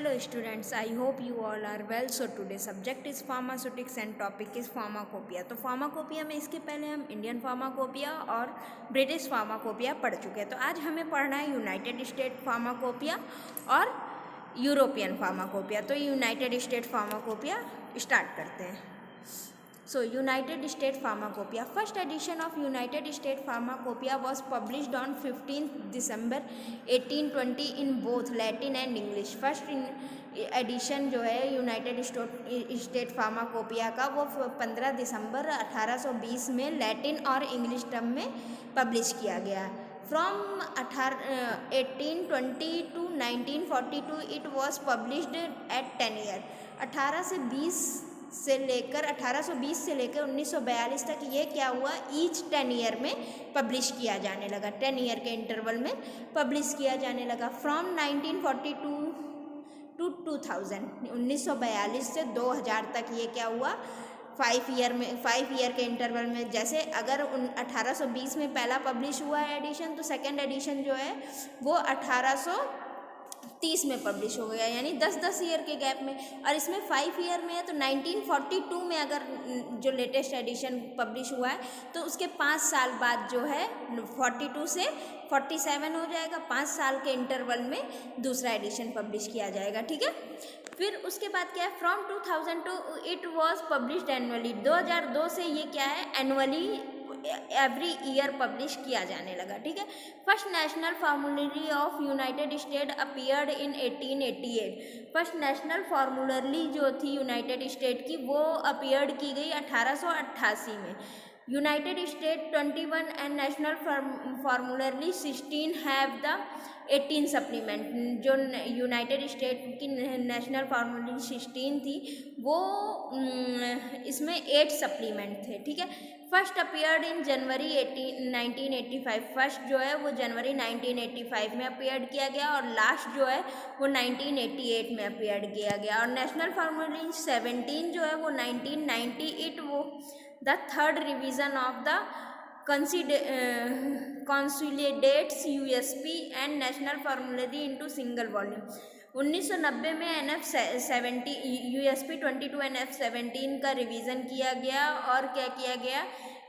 Hello students, I hope you all are well. So today subject is pharmaceutics and topic is pharmacopoeia. तो pharmacopoeia में इसके पहले हम Indian pharmacopoeia और British pharmacopoeia पढ़ चुके हैं। तो आज हमें पढ़ना है यूनाइटेड स्टेट pharmacopoeia और यूरोपियन pharmacopoeia। तो यूनाइटेड स्टेट pharmacopoeia स्टार्ट करते हैं। So United States Pharmacopoeia. First edition of United States Pharmacopoeia was published on 15th December 1820 in both Latin and English. First edition जो है United State pharmacopoeia का वो 15 दिसंबर 1820 में Latin और English term में publish किया गया। From 1820 to 1942 it was published at 10 year. 1820 से लेकर 1942 तक ये क्या हुआ, ईच 10 ईयर में पब्लिश किया जाने लगा, 10 ईयर के इंटरवल में पब्लिश किया जाने लगा। फ्रॉम 1942 टू 2000, 1942 से 2000 तक ये क्या हुआ, 5 ईयर के इंटरवल में। जैसे अगर 1820 में पहला पब्लिश हुआ है एडिशन, तो सेकेंड एडिशन जो है वो 1830 में पब्लिश हो गया, यानी 10-10 ईयर के गैप में। और इसमें 5 ईयर में है तो 1942 में अगर जो लेटेस्ट एडिशन पब्लिश हुआ है तो उसके 5 साल बाद जो है 42 से 47 हो जाएगा। 5 साल के इंटरवल में दूसरा एडिशन पब्लिश किया जाएगा, ठीक है। फिर उसके बाद क्या है, from 2002 it was published annually. 2002 से ये क्या है, एनुअली एवरी ईयर पब्लिश किया जाने लगा, ठीक है। First national फार्मूलरी of United state appeared in 1888। First national फार्मूलरी जो थी यूनाइटेड स्टेट की वो अपीयर्ड की गई 1888 में। United state 21 and national फार्मूलरी 16 have the 18 supplement. जो यूनाइटेड स्टेट की नेशनल फार्मूलरी 16 थी वो इसमें 8 सप्लीमेंट थे, ठीक है। First appeared in January 1985। First जो है वो जनवरी 1985 में अपीयर्ड किया गया और लास्ट जो है वो 1988 में अपीयर्ड किया गया। और नेशनल फार्मूलरी 17 जो है वो 1998 वो the third revision of the consolidates USP and national फार्मूलरी into single volume. 1990 में NF17 USP 22 NF17 का रिवीजन किया गया और क्या किया गया,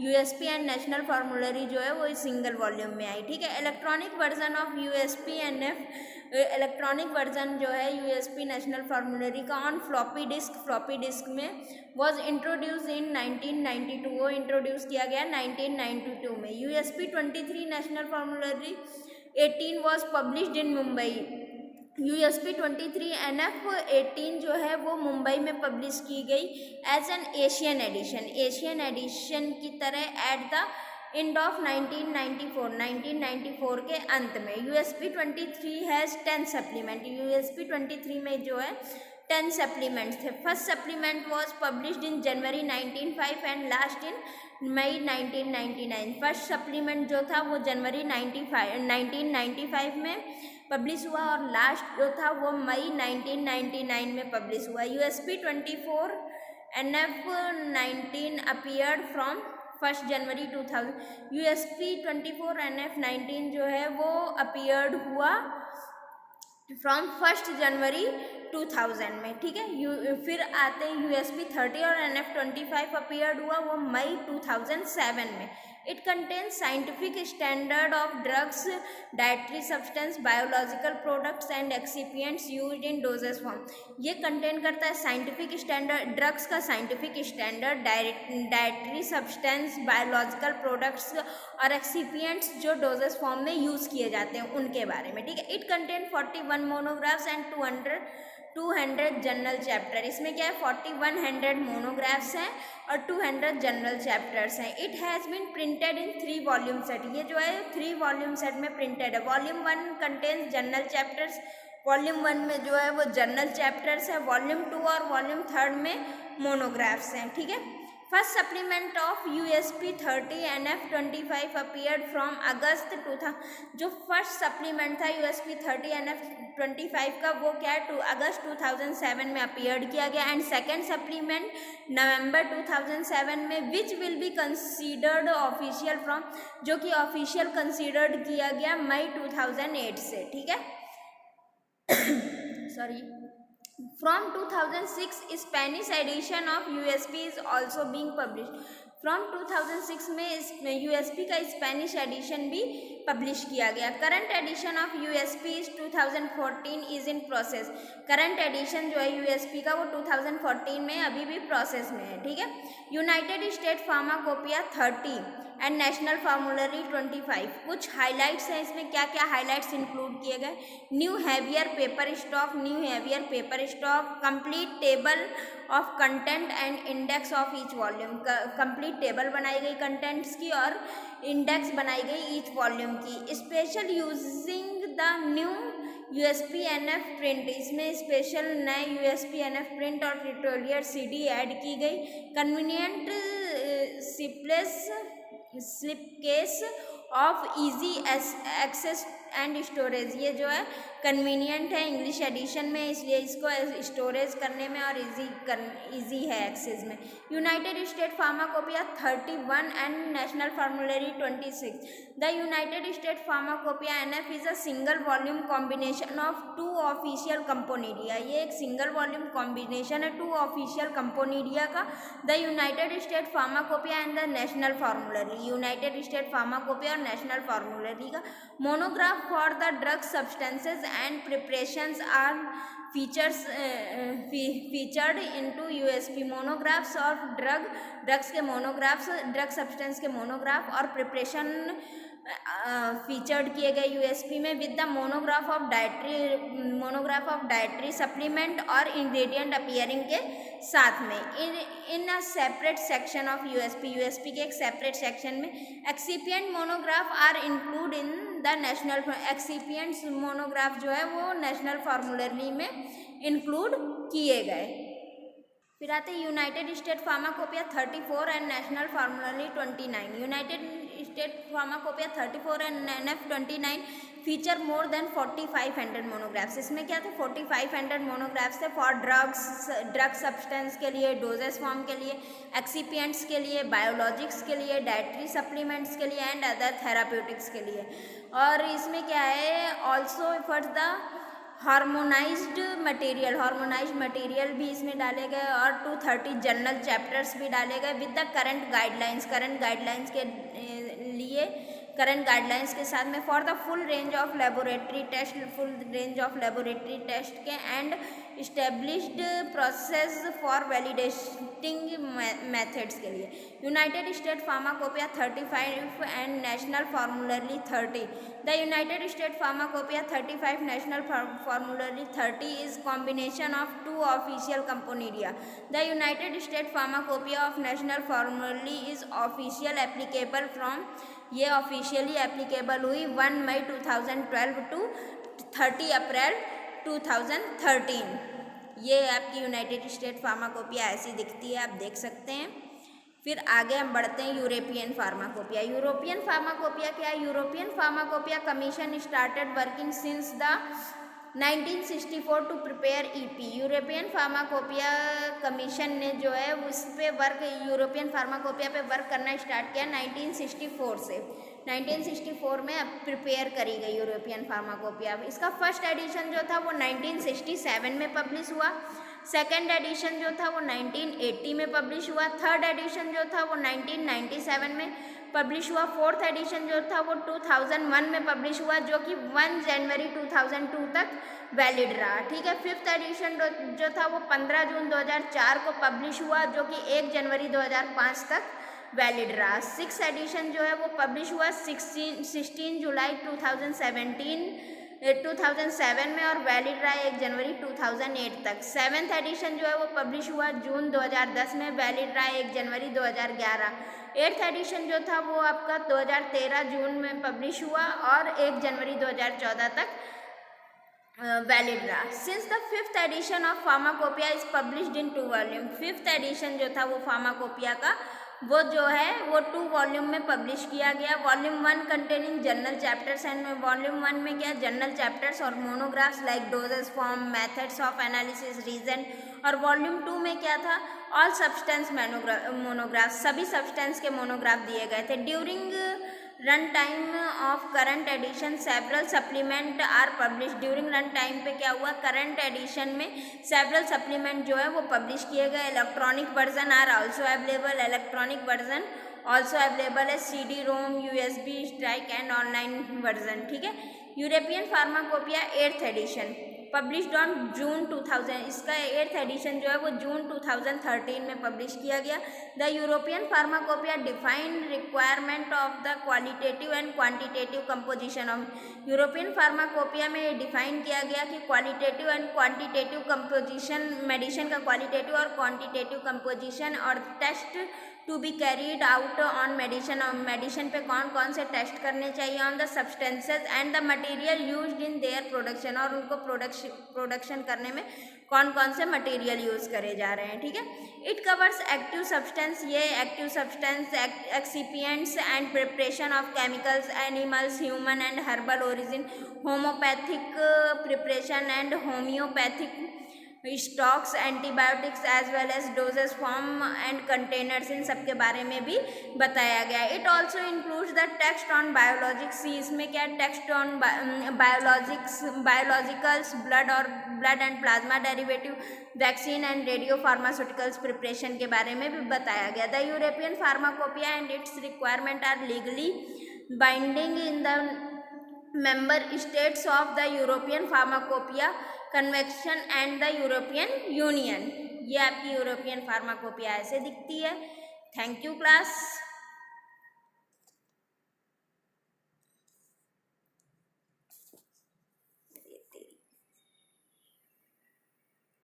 USP एंड नेशनल फार्मूलरी जो है वो सिंगल वॉल्यूम में आई, ठीक है। Electronic version of USP NF, electronic version जो है USP नेशनल फार्मूलरी का ऑन फ्लॉपी डिस्क में वॉज इंट्रोड्यूस इन 1992। वो इंट्रोड्यूस किया गया 1992 में। USP 23 national फार्मूलरी 18 was published in Mumbai. USP 23 NF18 जो है वो मुंबई में पब्लिश की गई एज एन एशियन एडिशन की तरह एट द एंड ऑफ 1994 के अंत में। USP 23 has 10 supplement. USP 23 में जो है 10 सप्लीमेंट्स थे। First supplement was published in January 1905 and last in May 1999। First supplement जो था वो जनवरी 1995 में पब्लिश हुआ और लास्ट जो था वो मई 1999 में पब्लिश हुआ। USP 24 NF19 appeared from 1 January 2000। USP 24 NF19 जो है वो अपीयर्ड हुआ फ्रॉम 1 जनवरी 2000 में, ठीक है। फिर आते हैं USP 30 और NF25 अपीयर्ड हुआ वो मई 2007 में। It contains scientific standard of drugs, dietary substance, biological products and excipients used in doses form. ये कंटेन करता है साइंटिफिक स्टैंडर्ड, ड्रग्स का scientific standard, dietary substance, biological products और एक्सिपिएंट्स जो डोजेस फॉर्म में यूज़ किए जाते हैं उनके बारे में, ठीक है। It contain 41 monographs and 200 general chapter. इसमें क्या है, 4100 मोनोग्राफ्स हैं और 200 जनरल चैप्टर्स हैं। It has been printed in 3 volume set. ये जो है 3 वॉल्यूम सेट में प्रिंटेड है। Volume 1 contains general chapters. Volume 1 में जो है वो जनरल चैप्टर्स है। वॉल्यूम 2 और वॉल्यूम 3 में मोनोग्राफ्स हैं, ठीक है। First supplement of USP 30 NF25 appeared from अगस्त 2000। जो फर्स्ट सप्लीमेंट था USP 30 NF25 का वो क्या है, अगस्त 2007 में अपीयर्ड किया गया। एंड सेकेंड सप्लीमेंट नवंबर 2007 में, which will be considered official from, जो कि ऑफिशियल कंसीडर्ड किया गया मई 2008 से, ठीक है। Sorry. From 2006 Spanish edition of USP is also being published. From 2006 में यूएसपी का स्पेनिश एडिशन भी पब्लिश किया गया. Current edition of USP is 2014 is in process. Current edition जो है यूएसपी का वो 2014 में अभी भी प्रोसेस में है. ठीक है. United State pharmacopoeia 30 and national फार्मूलरी 25. कुछ हाइलाइट्स हैं इसमें. क्या क्या हाइलाइट्स इंक्लूड किए गए? New heavier paper stock, new heavier paper stock, complete table of content and index of each volume. Complete table बनाई गई कंटेंट्स की और इंडेक्स बनाई गई ईच वॉल्यूम की. Special using the new USP-NF print. इसमें स्पेशल नए USP-NF प्रिंट और ट्यूटोरियल CD ऐड की गई. Convenient slip case of easy access and storage. ये जो है कन्वीनियंट है इंग्लिश एडिशन में, इसलिए इसको स्टोरेज करने में और इजी है एक्सेस में. United State pharmacopoeia 31 and national formulary 26. The United State pharmacopoeia NF is a single volume combination of 2 official compendia. ये एक सिंगल वॉल्यूम कॉम्बिनेशन है 2 ऑफिशियल कंपोनेडिया का. The United State pharmacopoeia and the national formulary. United State pharmacopoeia और national formulary का. Monograph for the drug substances and preparations are featured into USP. Monographs of drugs के monographs, drug substance के monograph और preparation featured किए गए USP में with the monograph of dietary supplement और ingredient appearing के साथ में. In a separate section of USP के एक सेपरेट सेक्शन में excipient monograph are include in the national. Excipients monograph जो है वो नेशनल फार्मूलरी में इंक्लूड किए गए. फिर आते हैं United State pharmacopoeia 34 and national फार्मूलरी 29. United State pharmacopoeia 34 and NF 29 feature more than 4500 monographs. इसमें क्या थे? 4500 मोनोग्राफ्स थे फॉर ड्रग सब्सटेंस के लिए, डोजेस फॉर्म के लिए, एक्सिपिएंट्स के लिए, बायोलॉजिक्स के लिए, डाइटरी सप्लीमेंट्स के लिए एंड अदर थेराप्यूटिक्स के लिए. और इसमें क्या है? Also for the harmonised material भी इसमें डाले गए और 230 जर्नल चैप्टर्स भी डाले गए विद द करंट गाइडलाइंस के साथ में for the full range of laboratory test के and established process for validating methods के लिए. United State Pharmacopeia 35 and national Formulary 30. The United State Pharmacopeia 35 National Formulary 30 is combination of 2 official compendia. The United State Pharmacopeia of National Formulary is official applicable from. ये officially applicable हुई 1 मई 2012 to 30 अप्रैल 2013. ये आपकी United State pharmacopoeia ऐसी दिखती है, आप देख सकते हैं. फिर आगे हम बढ़ते हैं यूरोपियन फार्माकोपिया. यूरोपियन फार्माकोपिया क्या है? European pharmacopoeia commission started working since the 1964 to prepare EP. European pharmacopoeia commission ने जो है उस पे यूरोपियन फार्माकोपिया पे वर्क करना स्टार्ट किया 1964 से. 1964 में अब प्रिपेयर करी गई यूरोपियन फार्माकोपिया. इसका फर्स्ट एडिशन जो था वो 1967 में पब्लिश हुआ. सेकेंड एडिशन जो था वो 1980 में पब्लिश हुआ. थर्ड एडिशन जो था वो 1997 में पब्लिश हुआ. फोर्थ एडिशन जो था वो 2001 में पब्लिश हुआ जो कि 1 जनवरी 2002 तक वैलिड रहा. ठीक है. फिफ्थ एडिशन जो था वो 15 जून 2004 को पब्लिश हुआ जो कि 1 जनवरी 2005 तक वैलिड रहा. सिक्स एडिशन जो है वो पब्लिश हुआ 16 जुलाई 2007 में और वैलिड रहा 1 जनवरी 2008 तक. सेवेंथ एडिशन जो है वो पब्लिश हुआ जून 2010 में, वैलिड रहा 1 जनवरी 2011. एट्थ एडिशन जो था वो आपका 2013 जून में पब्लिश हुआ और 1 जनवरी 2014 तक वैलिड रहा. Since the fifth edition of pharmacopoeia is published in 2 volume. Fifth edition जो था वो फार्माकोपिया का वो जो है वो 2 वॉल्यूम में पब्लिश किया गया. Volume 1 containing general chapters and volume 1 में क्या जर्नल चैप्टर्स और monographs like doses form, methods of analysis, reason. और वॉल्यूम 2 में क्या था? ऑल सब्सटेंस मोनोग्राफ, सभी सब्सटेंस के मोनोग्राफ दिए गए थे. During run time of current edition several supplement are publish. During run time पे क्या हुआ, करंट एडिशन में सेवरल सप्लीमेंट जो है वो पब्लिश किए गए। Electronic version are also available. Electronic version also available है CD ROM, USB strike and online version, ठीक है। European pharmacopoeia 8th edition published on June 2000। इसका 8th एडिशन जो है वो जून 2013 में पब्लिश किया गया। The European pharmacopoeia define requirement of the qualitative and quantitative composition of. European pharmacopoeia में ये डिफाइन किया गया कि qualitative and quantitative composition, medicine का क्वालिटेटिव और क्वांटिटेटिव कंपोजिशन और test to be carried out on medicine. Medicine पे कौन कौन से टेस्ट करने चाहिए, on the substances and the material used in their production, और उनको प्रोडक्शन करने में कौन कौन से मटेरियल यूज़ करे जा रहे हैं, ठीक है। इट कवर्स एक्टिव सब्सटेंस, ये active substance, excipients and preparation of chemicals, animals, human and herbal origin, homeopathic preparation and homeopathic stocks, antibiotics as well as doses form and containers, इन सब के बारे में भी बताया गया। It also includes the text on biologics. इसमें क्या text on biologicals, blood and plasma derivative, vaccine and radio pharmaceuticals preparation के बारे में भी बताया गया। The European pharmacopoeia and its requirement are legally binding in the member states of the European pharmacopoeia convention and the European union. ये आपकी European pharmacopoeia ऐसे दिखती है। Thank you class.